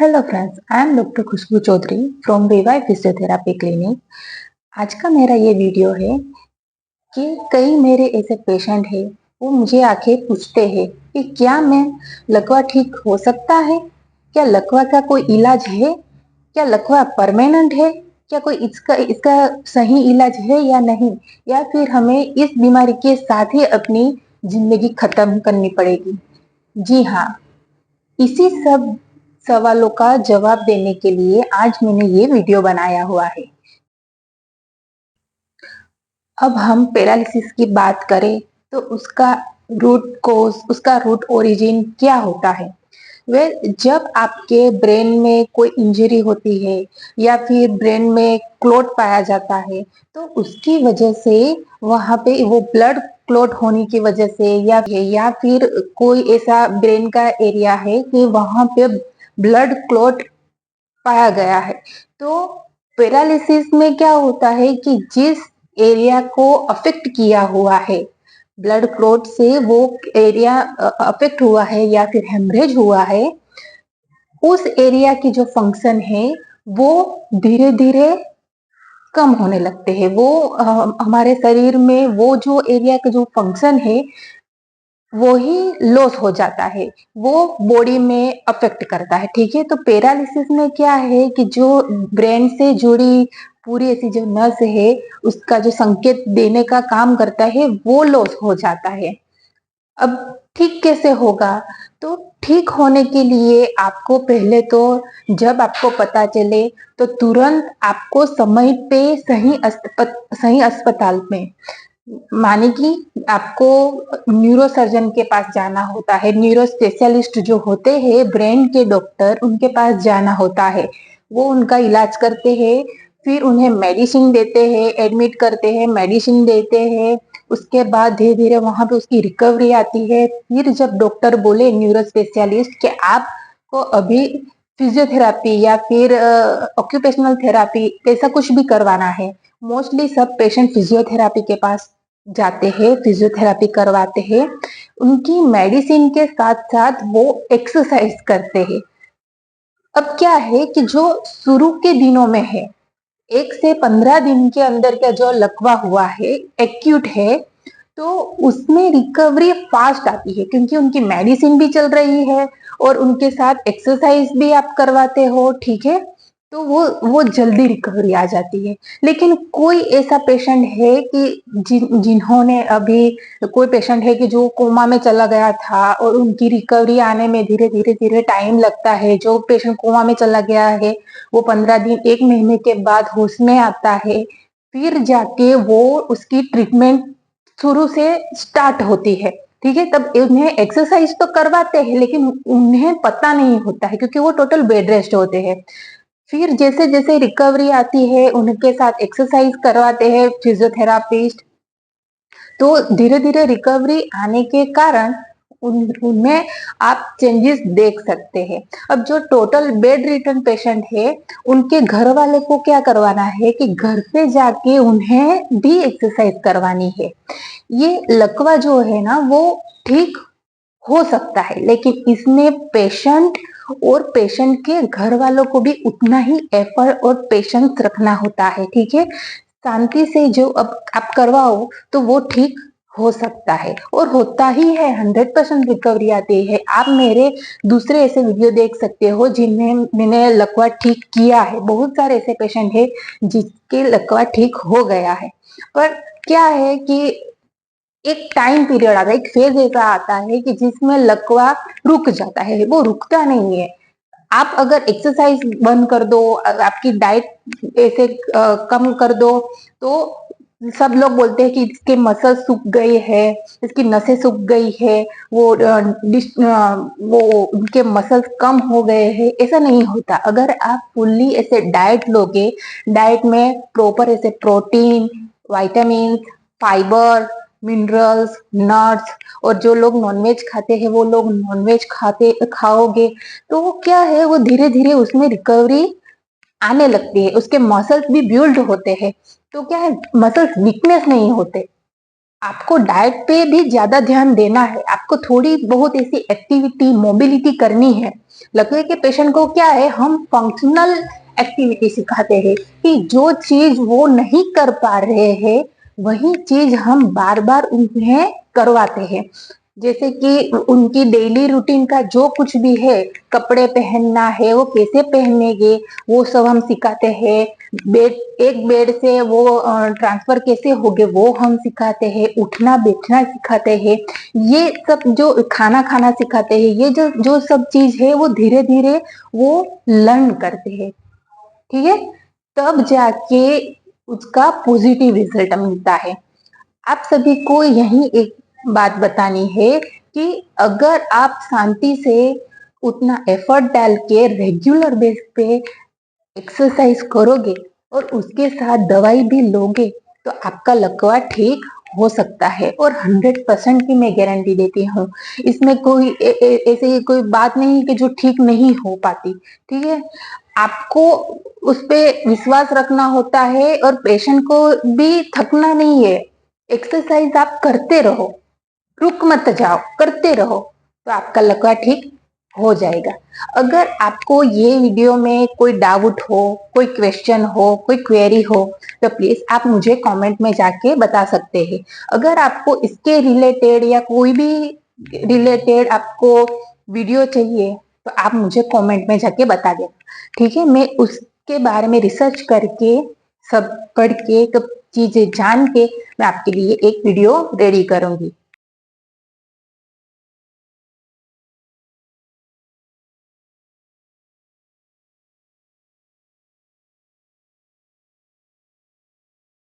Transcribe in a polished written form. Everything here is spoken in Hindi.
Hello friends, I am doctor Khushboo Chaudhary from revive physiotherapy clinic. आज का मेरा ये वीडियो है कि कई मेरे ऐसे पेशेंट हैं, वो मुझे आके पूछते हैं कि क्या मैं लकवा ठीक हो सकता है? क्या लकवा का कोई इलाज है? क्या लकवा परमानेंट है? क्या कोई इसका इसका सही इलाज है या नहीं? या फिर हमें इस बीमारी के साथ ही अपनी जिंदगी खत्म करनी पड़ेगी? जी हाँ, इसी सब सवालों का जवाब देने के लिए आज मैंने ये वीडियो बनाया हुआ है। अब हम पैरालिसिस की बात करें तो उसका रूट कोज, उसका रूट ओरिजिन क्या होता है? जब आपके ब्रेन में कोई इंजरी होती है या फिर ब्रेन में क्लॉट पाया जाता है, तो उसकी वजह से वहां पे वो ब्लड क्लॉट होने की वजह से या फिर कोई ऐसा ब्रेन का एरिया है कि वहां पे ब्लड क्लॉट पाया गया है। तो पैरालिसिस में क्या होता है कि जिस एरिया को अफेक्ट किया हुआ है ब्लड क्लॉट से, वो एरिया अफेक्ट हुआ है या फिर हेमरेज हुआ है, उस एरिया की जो फंक्शन है वो धीरे धीरे कम होने लगते हैं। वो हमारे शरीर में वो जो एरिया का जो फंक्शन है वो ही लॉस हो जाता है, वो बॉडी में अफेक्ट करता है। ठीक है, तो पैरालिसिस में क्या है कि जो ब्रेन से जुड़ी पूरी ऐसी जो नस है, उसका जो संकेत देने का काम करता है वो लॉस हो जाता है। अब ठीक कैसे होगा? तो ठीक होने के लिए आपको पहले तो, जब आपको पता चले तो तुरंत आपको समय पे सही अस्पताल में, माने कि आपको न्यूरो सर्जन के पास जाना होता है। न्यूरो स्पेशलिस्ट जो होते हैं, ब्रेन के डॉक्टर, उनके पास जाना होता है। वो उनका इलाज करते हैं, फिर उन्हें मेडिसिन देते हैं, एडमिट करते हैं, मेडिसिन देते हैं। उसके बाद धीरे धीरे वहां पे उसकी रिकवरी आती है। फिर जब डॉक्टर बोले, न्यूरो स्पेशलिस्ट, कि आपको अभी फिजियोथेरापी या फिर ऑक्यूपेशनल थेरापी ऐसा कुछ भी करवाना है, मोस्टली सब पेशेंट फिजियोथेरापी के पास जाते हैं, फिजियोथेरापी करवाते हैं। उनकी मेडिसिन के साथ साथ वो एक्सरसाइज करते हैं। अब क्या है कि जो शुरू के दिनों में है, 1 से 15 दिन के अंदर का जो लकवा हुआ है, एक्यूट है, तो उसमें रिकवरी फास्ट आती है क्योंकि उनकी मेडिसिन भी चल रही है और उनके साथ एक्सरसाइज भी आप करवाते हो। ठीक है, तो वो जल्दी रिकवरी आ जाती है। लेकिन कोई ऐसा पेशेंट है कि जिन्होंने अभी, कोई पेशेंट है कि जो कोमा में चला गया था और उनकी रिकवरी आने में धीरे धीरे धीरे टाइम लगता है। जो पेशेंट कोमा में चला गया है वो 15 दिन, 1 महीने के बाद होश में आता है, फिर जाके वो उसकी ट्रीटमेंट शुरू से स्टार्ट होती है। ठीक है, तब उन्हें एक्सरसाइज तो करवाते हैं लेकिन उन्हें पता नहीं होता है क्योंकि वो टोटल बेड रेस्ट होते हैं। फिर जैसे जैसे रिकवरी आती है, उनके साथ एक्सरसाइज करवाते हैं फिजियोथेरापिस्ट, तो धीरे धीरे रिकवरी आने के कारण उनमें आप चेंजेस देख सकते हैं। अब जो टोटल बेड रिटर्न पेशेंट है, उनके घर वाले को क्या करवाना है कि घर पे जाके उन्हें भी एक्सरसाइज करवानी है। ये लकवा जो है ना, वो ठीक हो सकता है, लेकिन इसमें पेशेंट और पेशेंट के घर वालों को भी उतना ही एफर्ट और पेशेंस रखना होता है। ठीक है, शांति से जो अब आप करवाओ तो वो ठीक हो सकता है और होता ही है। 100% रिकवरी आती है। आप मेरे दूसरे ऐसे वीडियो देख सकते हो जिनमें मैंने लकवा ठीक किया है। बहुत सारे ऐसे पेशेंट है जिसके लकवा ठीक हो गया है। पर क्या है कि एक टाइम पीरियड आता है, एक फेज ऐसा आता है कि जिसमें लकवा रुक जाता है, वो रुकता नहीं है। आप अगर एक्सरसाइज बंद कर दो, आपकी डाइट ऐसे कम कर दो, तो सब लोग बोलते हैं कि इसके मसल सूख गए हैं, इसकी नसें सूख गई है, वो उनके मसल्स कम हो गए हैं। ऐसा नहीं होता। अगर आप फुल्ली ऐसे डाइट लोगे, डाइट में प्रॉपर ऐसे protein, vitamin, fibre, minerals, nuts, और जो लोग नॉनवेज खाते हैं वो लोग नॉनवेज खाओगे, तो वो क्या है, वो धीरे धीरे उसमें रिकवरी आने लगती है। उसके मसल्स भी बिल्ड होते हैं। तो क्या है, मसल्स वीकनेस नहीं होते। आपको डाइट पे भी ज्यादा ध्यान देना है, आपको थोड़ी बहुत ऐसी एक्टिविटी, मोबिलिटी करनी है। लकवे के पेशेंट को क्या है, हम फंक्शनल एक्टिविटी सिखाते हैं कि जो चीज वो नहीं कर पा रहे हैं वही चीज हम बार बार उन्हें करवाते हैं। जैसे कि उनकी डेली रूटीन का जो कुछ भी है, कपड़े पहनना है वो कैसे पहनेंगे वो सब हम सिखाते हैं। बेड, एक बेड से वो ट्रांसफर कैसे होगे वो हम सिखाते हैं। उठना बैठना सिखाते हैं। ये सब जो खाना खाना सिखाते हैं, ये जो जो सब चीज है वो धीरे धीरे वो लर्न करते हैं। ठीक है, तब जाके उसका पॉजिटिव रिजल्ट मिलता है। आप सभी को यही एक बात बतानी है कि अगर आप शांति से उतना एफर्ट डाल के रेगुलर बेस पे एक्सरसाइज करोगे और उसके साथ दवाई भी लोगे तो आपका लकवा ठीक हो सकता है। और 100% की मैं गारंटी देती हूँ, इसमें कोई ऐसे कोई बात नहीं कि जो ठीक नहीं हो पाती। ठीक है, आपको उस पे विश्वास रखना होता है और पेशेंट को भी थकना नहीं है। एक्सरसाइज आप करते रहो, रुक मत जाओ, करते रहो, तो आपका लकवा ठीक हो जाएगा। अगर आपको ये वीडियो में कोई डाउट हो, कोई क्वेश्चन हो, कोई क्वेरी हो तो प्लीज आप मुझे कमेंट में जाके बता सकते हैं। अगर आपको इसके रिलेटेड या कोई भी रिलेटेड आपको वीडियो चाहिए तो आप मुझे कमेंट में जाके बता देना। ठीक है, मैं उसके बारे में रिसर्च करके सब पढ़ के सब चीजें जान के मैं आपके लिए एक वीडियो रेडी करूंगी।